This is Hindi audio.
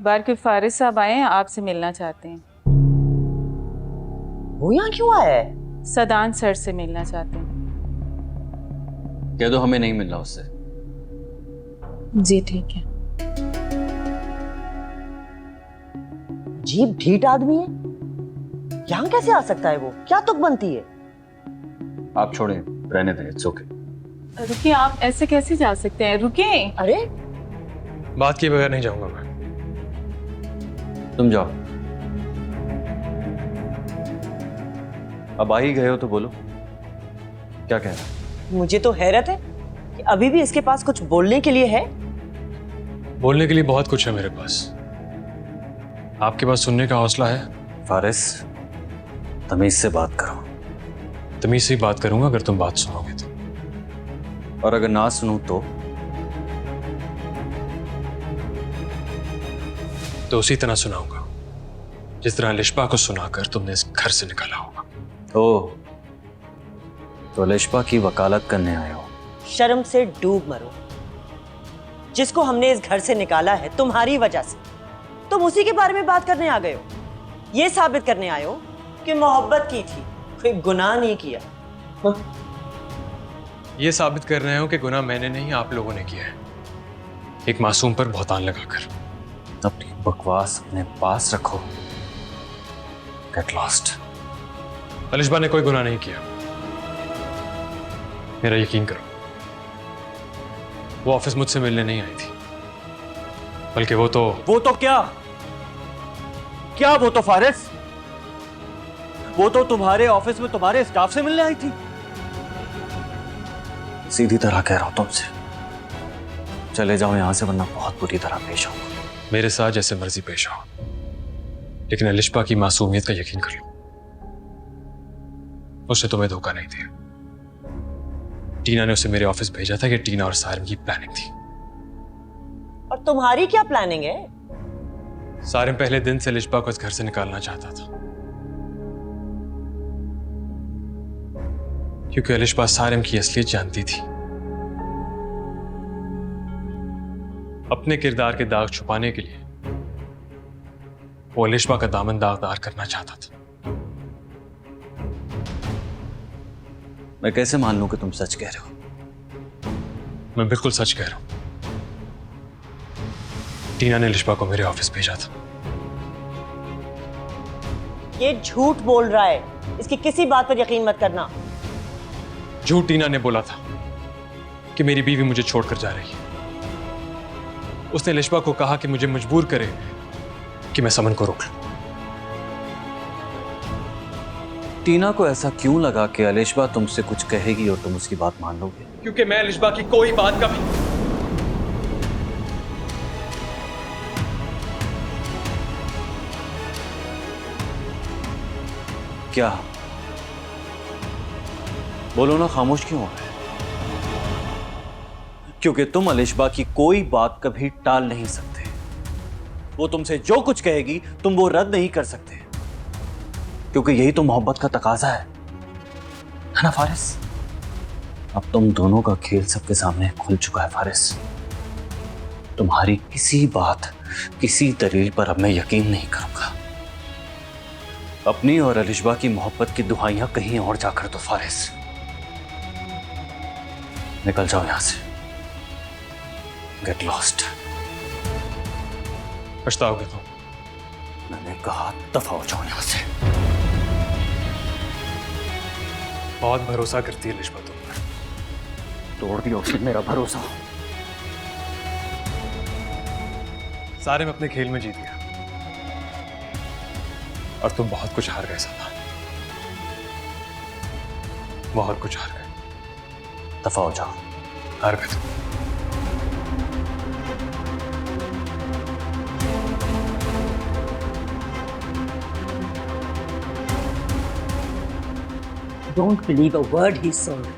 बार के फारिस साहब आए हैं, आपसे मिलना चाहते हैं। वो यहाँ क्यों आया है? सदान सर से मिलना चाहते हैं। कह दो हमें नहीं मिलना उससे। जी ठीक है। अजीब ढीठ आदमी है, यहाँ कैसे आ सकता है? वो क्या तुक बनती है? आप छोड़ें, रहने दें, इट्स ओके। रुकिए, आप ऐसे कैसे जा सकते हैं? रुकिए। अरे बात किए बगैर नहीं जाऊंगा मैं। तुम जाओ। अब आ ही गए हो तो बोलो, क्या कह रहा है? मुझे तो हैरत है कि अभी भी इसके पास कुछ बोलने के लिए है। बोलने के लिए बहुत कुछ है मेरे पास। आपके पास सुनने का हौसला है? फारिस, तमीज से बात करो। तमीज से ही बात करूंगा अगर तुम बात सुनोगे तो। और अगर ना सुनूं तो उसी तरह सुनाऊंगा जिस तरह लिशबा को सुनाकर तुमने इस घर से निकाला होगा। ओह, तो लिशबा की वकालत करने आए हो? शर्म से डूब मरो। जिसको हमने इस घर से निकाला है तुम्हारी वजह से, तुम उसी के बारे में बात करने आ गए हो। ये साबित करने आए हो कि मोहब्बत की थी, कोई गुनाह नहीं किया। ये साबित कर रहे हो कि गुनाह मैंने नहीं आप लोगों ने किया है, एक मासूम पर बहुतान लगाकर। अपनी बकवास अपने पास रखो। Get lost. लिशबा ने कोई गुनाह नहीं किया, मेरा यकीन करो। वो ऑफिस मुझसे मिलने नहीं आई थी, बल्कि वो तो क्या वो तो फारिस, वो तो तुम्हारे ऑफिस में तुम्हारे स्टाफ से मिलने आई थी। सीधी तरह कह रहा हूं तुमसे, चले जाओ यहां से वरना बहुत बुरी तरह पेश आऊंगा। मेरे साथ जैसे मर्जी पेश आओ, लेकिन लिशबा की मासूमियत का यकीन कर लो। उसने तुम्हें धोखा नहीं दिया। टीना ने उसे मेरे ऑफिस भेजा था कि टीना और सारिम की प्लानिंग थी। और तुम्हारी क्या प्लानिंग है? सारिम पहले दिन से लिशबा को इस घर से निकालना चाहता था, क्योंकि लिशबा सारिम की असलियत जानती थी। अपने किरदार के दाग छुपाने के लिए वो लिशबा का दामन दागदार करना चाहता था। मैं कैसे मान लूं कि तुम सच कह रहे हो? मैं बिल्कुल सच कह रहा हूं। टीना ने लिशबा को मेरे ऑफिस भेजा था। ये झूठ बोल रहा है, इसकी किसी बात पर यकीन मत करना। झूठ टीना ने बोला था कि मेरी बीवी मुझे छोड़कर जा रही है। उसने लिशबा को कहा कि मुझे मजबूर करे कि मैं समन को रोक लूं। टीना को ऐसा क्यों लगा कि लिशबा तुमसे कुछ कहेगी और तुम उसकी बात मान लोगे? क्योंकि मैं लिशबा की कोई बात कभी क्या? बोलो ना, खामोश क्यों हो गए? क्योंकि तुम अलिशबा की कोई बात कभी टाल नहीं सकते। वो तुमसे जो कुछ कहेगी तुम वो रद्द नहीं कर सकते, क्योंकि यही तो मोहब्बत का तकाजा है ना फारिस? अब तुम दोनों का खेल सबके सामने खुल चुका है फारिस। तुम्हारी किसी बात, किसी दलील पर अब मैं यकीन नहीं करूंगा। अपनी और अलिशबा की मोहब्बत की दुहाइयां कहीं और जाकर दो फारिस। निकल जाओ यहां से। Get lost. पछताओगे तुम। मैंने कहा दफा हो जाओ यहां से। बहुत भरोसा करती है लिशबा तुम पर। तोड़ दिया उसने मेरा भरोसा। सारे में अपने खेल में जीत गया और तुम बहुत कुछ हार गए सदा। बहुत कुछ हार गए। दफा हो जाओ। हार गए तुम। Don't believe a word he said.